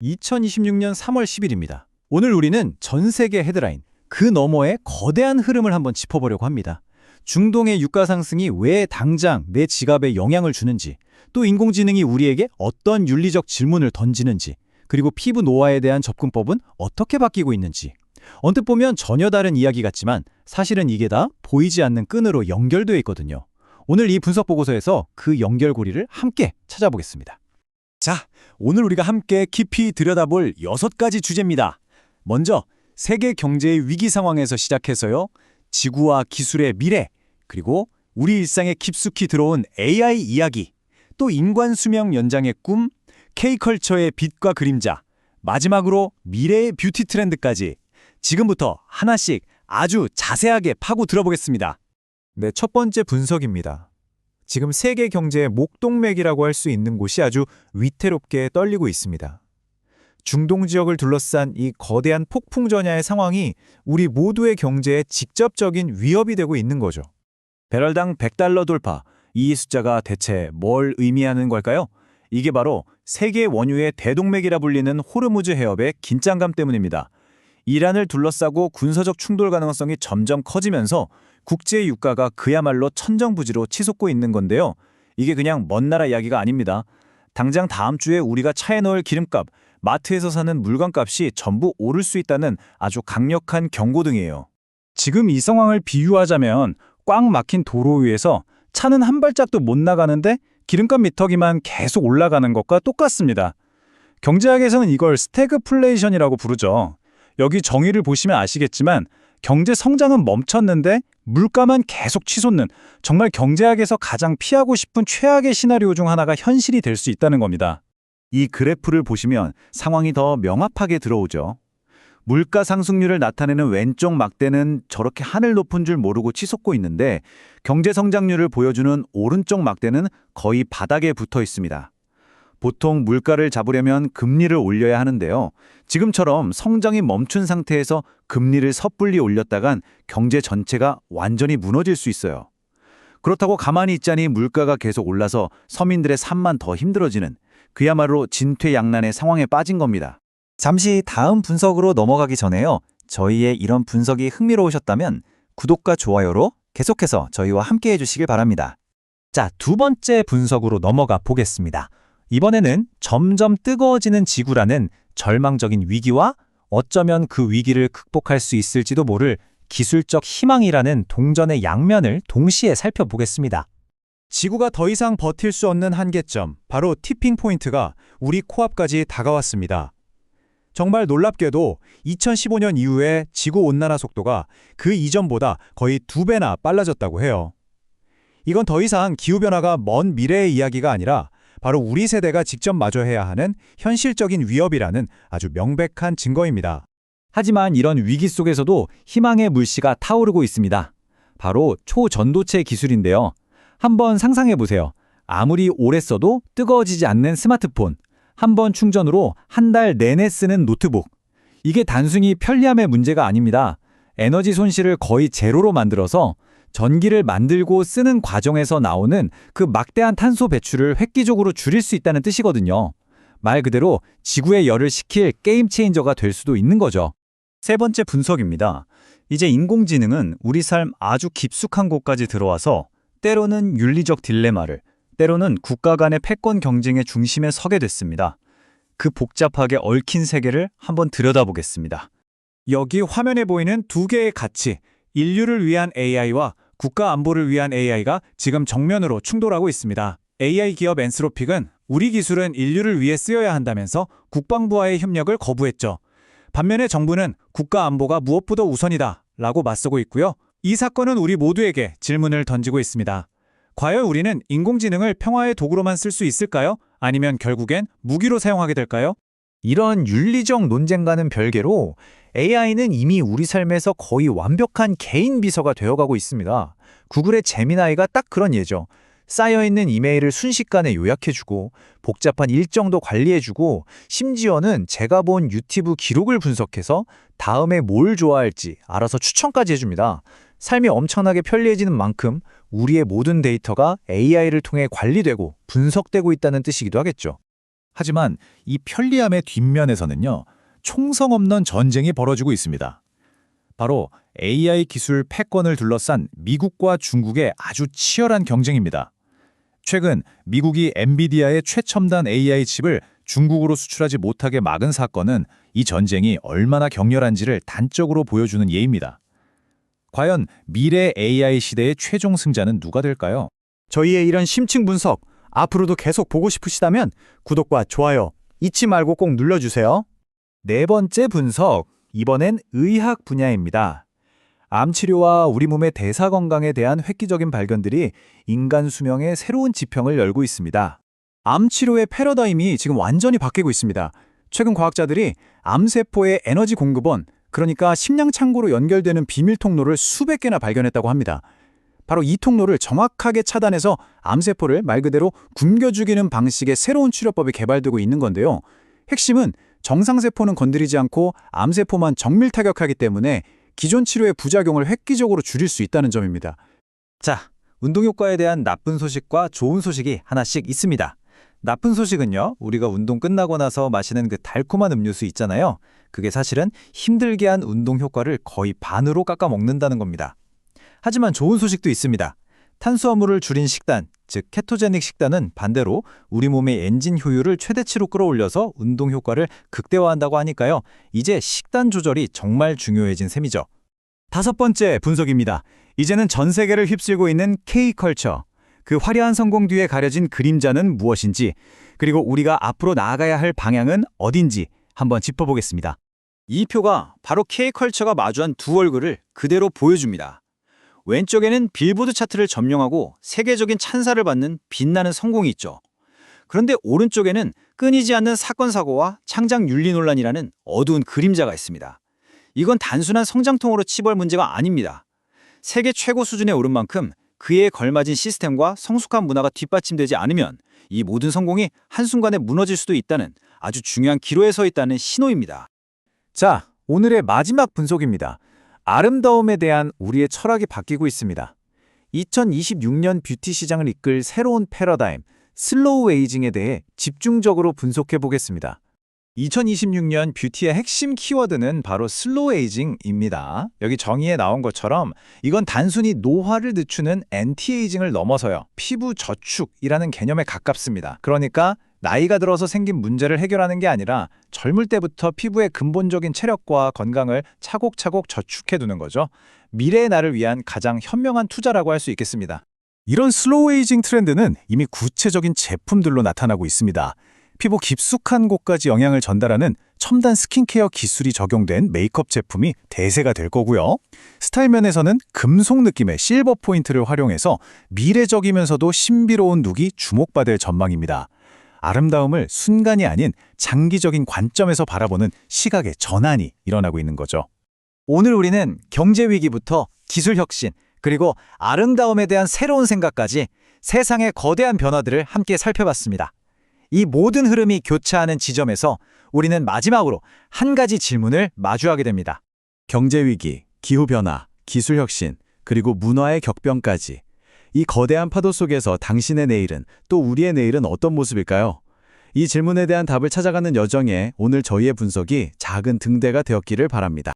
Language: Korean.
2026년 3월 10일입니다. 오늘 우리는 전 세계 헤드라인, 그 너머의 거대한 흐름을 한번 짚어보려고 합니다. 중동의 유가 상승이 왜 당장 내 지갑에 영향을 주는지, 또 인공지능이 우리에게 어떤 윤리적 질문을 던지는지, 그리고 피부 노화에 대한 접근법은 어떻게 바뀌고 있는지. 언뜻 보면 전혀 다른 이야기 같지만 사실은 이게 다 보이지 않는 끈으로 연결되어 있거든요. 오늘 이 분석 보고서에서 그 연결고리를 함께 찾아보겠습니다. 자, 오늘 우리가 함께 깊이 들여다볼 6가지 주제입니다. 먼저 세계 경제의 위기 상황에서 시작해서요. 지구와 기술의 미래, 그리고 우리 일상에 깊숙이 들어온 AI 이야기, 또 인간 수명 연장의 꿈, K컬처의 빛과 그림자, 마지막으로 미래의 뷰티 트렌드까지 지금부터 하나씩 아주 자세하게 파고 들어보겠습니다. 네, 첫 번째 분석입니다. 지금 세계 경제의 목동맥이라고 할 수 있는 곳이 아주 위태롭게 떨리고 있습니다. 중동 지역을 둘러싼 이 거대한 폭풍 전야의 상황이 우리 모두의 경제에 직접적인 위협이 되고 있는 거죠. 배럴당 $100 돌파, 이 숫자가 대체 뭘 의미하는 걸까요? 이게 바로 세계 원유의 대동맥이라 불리는 호르무즈 해협의 긴장감 때문입니다. 이란을 둘러싸고 군사적 충돌 가능성이 점점 커지면서 국제 유가가 그야말로 천정부지로 치솟고 있는 건데요. 이게 그냥 먼 나라 이야기가 아닙니다. 당장 다음 주에 우리가 차에 넣을 기름값, 마트에서 사는 물건값이 전부 오를 수 있다는 아주 강력한 경고등이에요. 지금 이 상황을 비유하자면 꽉 막힌 도로 위에서 차는 한 발짝도 못 나가는데 기름값 미터기만 계속 올라가는 것과 똑같습니다. 경제학에서는 이걸 스태그플레이션이라고 부르죠. 여기 정의를 보시면 아시겠지만 경제 성장은 멈췄는데 물가만 계속 치솟는, 정말 경제학에서 가장 피하고 싶은 최악의 시나리오 중 하나가 현실이 될 수 있다는 겁니다. 이 그래프를 보시면 상황이 더 명확하게 들어오죠. 물가 상승률을 나타내는 왼쪽 막대는 저렇게 하늘 높은 줄 모르고 치솟고 있는데, 경제 성장률을 보여주는 오른쪽 막대는 거의 바닥에 붙어 있습니다. 보통 물가를 잡으려면 금리를 올려야 하는데요. 지금처럼 성장이 멈춘 상태에서 금리를 섣불리 올렸다간 경제 전체가 완전히 무너질 수 있어요. 그렇다고 가만히 있자니 물가가 계속 올라서 서민들의 삶만 더 힘들어지는, 그야말로 진퇴양난의 상황에 빠진 겁니다. 잠시 다음 분석으로 넘어가기 전에요. 저희의 이런 분석이 흥미로우셨다면 구독과 좋아요로 계속해서 저희와 함께 해주시길 바랍니다. 자, 두 번째 분석으로 넘어가 보겠습니다. 이번에는 점점 뜨거워지는 지구라는 절망적인 위기와 어쩌면 그 위기를 극복할 수 있을지도 모를 기술적 희망이라는 동전의 양면을 동시에 살펴보겠습니다. 지구가 더 이상 버틸 수 없는 한계점, 바로 티핑 포인트가 우리 코앞까지 다가왔습니다. 정말 놀랍게도 2015년 이후에 지구온난화 속도가 그 이전보다 거의 2배나 빨라졌다고 해요. 이건 더 이상 기후변화가 먼 미래의 이야기가 아니라 바로 우리 세대가 직접 마주해야 하는 현실적인 위협이라는 아주 명백한 증거입니다. 하지만 이런 위기 속에서도 희망의 물씨가 타오르고 있습니다. 바로 초전도체 기술인데요. 한번 상상해 보세요. 아무리 오래 써도 뜨거워지지 않는 스마트폰, 한 번 충전으로 한 달 내내 쓰는 노트북. 이게 단순히 편리함의 문제가 아닙니다. 에너지 손실을 거의 제로로 만들어서 전기를 만들고 쓰는 과정에서 나오는 그 막대한 탄소 배출을 획기적으로 줄일 수 있다는 뜻이거든요. 말 그대로 지구의 열을 식힐 게임 체인저가 될 수도 있는 거죠. 세 번째 분석입니다. 이제 인공지능은 우리 삶 아주 깊숙한 곳까지 들어와서 때로는 윤리적 딜레마를, 때로는 국가 간의 패권 경쟁의 중심에 서게 됐습니다. 그 복잡하게 얽힌 세계를 한번 들여다보겠습니다. 여기 화면에 보이는 두 개의 가치, 인류를 위한 AI와 국가 안보를 위한 AI가 지금 정면으로 충돌하고 있습니다. AI 기업 엔스로픽은 우리 기술은 인류를 위해 쓰여야 한다면서 국방부와의 협력을 거부했죠. 반면에 정부는 국가 안보가 무엇보다 우선이다 라고 맞서고 있고요. 이 사건은 우리 모두에게 질문을 던지고 있습니다. 과연 우리는 인공지능을 평화의 도구로만 쓸 수 있을까요? 아니면 결국엔 무기로 사용하게 될까요? 이런 윤리적 논쟁과는 별개로 AI는 이미 우리 삶에서 거의 완벽한 개인 비서가 되어가고 있습니다. 구글의 제미나이가 딱 그런 예죠. 쌓여있는 이메일을 순식간에 요약해주고 복잡한 일정도 관리해주고 심지어는 제가 본 유튜브 기록을 분석해서 다음에 뭘 좋아할지 알아서 추천까지 해줍니다. 삶이 엄청나게 편리해지는 만큼 우리의 모든 데이터가 AI를 통해 관리되고 분석되고 있다는 뜻이기도 하겠죠. 하지만 이 편리함의 뒷면에서는요, 총성 없는 전쟁이 벌어지고 있습니다. 바로 AI 기술 패권을 둘러싼 미국과 중국의 아주 치열한 경쟁입니다. 최근 미국이 엔비디아의 최첨단 AI 칩을 중국으로 수출하지 못하게 막은 사건은 이 전쟁이 얼마나 격렬한지를 단적으로 보여주는 예입니다. 과연 미래 AI 시대의 최종 승자는 누가 될까요? 저희의 이런 심층 분석 앞으로도 계속 보고 싶으시다면 구독과 좋아요 잊지 말고 꼭 눌러주세요. 네 번째 분석, 이번엔 의학 분야입니다. 암 치료와 우리 몸의 대사 건강에 대한 획기적인 발견들이 인간 수명의 새로운 지평을 열고 있습니다. 암 치료의 패러다임이 지금 완전히 바뀌고 있습니다. 최근 과학자들이 암세포의 에너지 공급원, 그러니까 심장 창구로 연결되는 비밀 통로를 수백 개나 발견했다고 합니다. 바로 이 통로를 정확하게 차단해서 암세포를 말 그대로 굶겨 죽이는 방식의 새로운 치료법이 개발되고 있는 건데요. 핵심은 정상세포는 건드리지 않고 암세포만 정밀 타격하기 때문에 기존 치료의 부작용을 획기적으로 줄일 수 있다는 점입니다. 자, 운동 효과에 대한 나쁜 소식과 좋은 소식이 하나씩 있습니다. 나쁜 소식은요, 우리가 운동 끝나고 나서 마시는 그 달콤한 음료수 있잖아요. 그게 사실은 힘들게 한 운동 효과를 거의 반으로 깎아 먹는다는 겁니다. 하지만 좋은 소식도 있습니다. 탄수화물을 줄인 식단, 즉 케토제닉 식단은 반대로 우리 몸의 엔진 효율을 최대치로 끌어올려서 운동 효과를 극대화한다고 하니까요. 이제 식단 조절이 정말 중요해진 셈이죠. 다섯 번째 분석입니다. 이제는 전 세계를 휩쓸고 있는 K컬처. 그 화려한 성공 뒤에 가려진 그림자는 무엇인지, 그리고 우리가 앞으로 나아가야 할 방향은 어딘지 한번 짚어보겠습니다. 이 표가 바로 K컬처가 마주한 두 얼굴을 그대로 보여줍니다. 왼쪽에는 빌보드 차트를 점령하고 세계적인 찬사를 받는 빛나는 성공이 있죠. 그런데 오른쪽에는 끊이지 않는 사건 사고와 창작 윤리 논란이라는 어두운 그림자가 있습니다. 이건 단순한 성장통으로 치부할 문제가 아닙니다. 세계 최고 수준에 오른 만큼 그에 걸맞은 시스템과 성숙한 문화가 뒷받침되지 않으면 이 모든 성공이 한순간에 무너질 수도 있다는 아주 중요한 기로에 서 있다는 신호입니다. 자, 오늘의 마지막 분석입니다. 아름다움에 대한 우리의 철학이 바뀌고 있습니다. 2026년 뷰티 시장을 이끌 새로운 패러다임, 슬로우 에이징에 대해 집중적으로 분석해 보겠습니다. 2026년 뷰티의 핵심 키워드는 바로 슬로우 에이징입니다. 여기 정의에 나온 것처럼 이건 단순히 노화를 늦추는 엔티에이징을 넘어서요. 피부 저축이라는 개념에 가깝습니다. 그러니까 나이가 들어서 생긴 문제를 해결하는 게 아니라 젊을 때부터 피부의 근본적인 체력과 건강을 차곡차곡 저축해두는 거죠. 미래의 나를 위한 가장 현명한 투자라고 할 수 있겠습니다. 이런 슬로우 에이징 트렌드는 이미 구체적인 제품들로 나타나고 있습니다. 피부 깊숙한 곳까지 영향을 전달하는 첨단 스킨케어 기술이 적용된 메이크업 제품이 대세가 될 거고요. 스타일 면에서는 금속 느낌의 실버 포인트를 활용해서 미래적이면서도 신비로운 룩이 주목받을 전망입니다. 아름다움을 순간이 아닌 장기적인 관점에서 바라보는 시각의 전환이 일어나고 있는 거죠. 오늘 우리는 경제 위기부터 기술 혁신, 그리고 아름다움에 대한 새로운 생각까지 세상의 거대한 변화들을 함께 살펴봤습니다. 이 모든 흐름이 교차하는 지점에서 우리는 마지막으로 한 가지 질문을 마주하게 됩니다. 경제 위기, 기후 변화, 기술 혁신, 그리고 문화의 격변까지 이 거대한 파도 속에서 당신의 내일은 또 우리의 내일은 어떤 모습일까요? 이 질문에 대한 답을 찾아가는 여정에 오늘 저희의 분석이 작은 등대가 되었기를 바랍니다.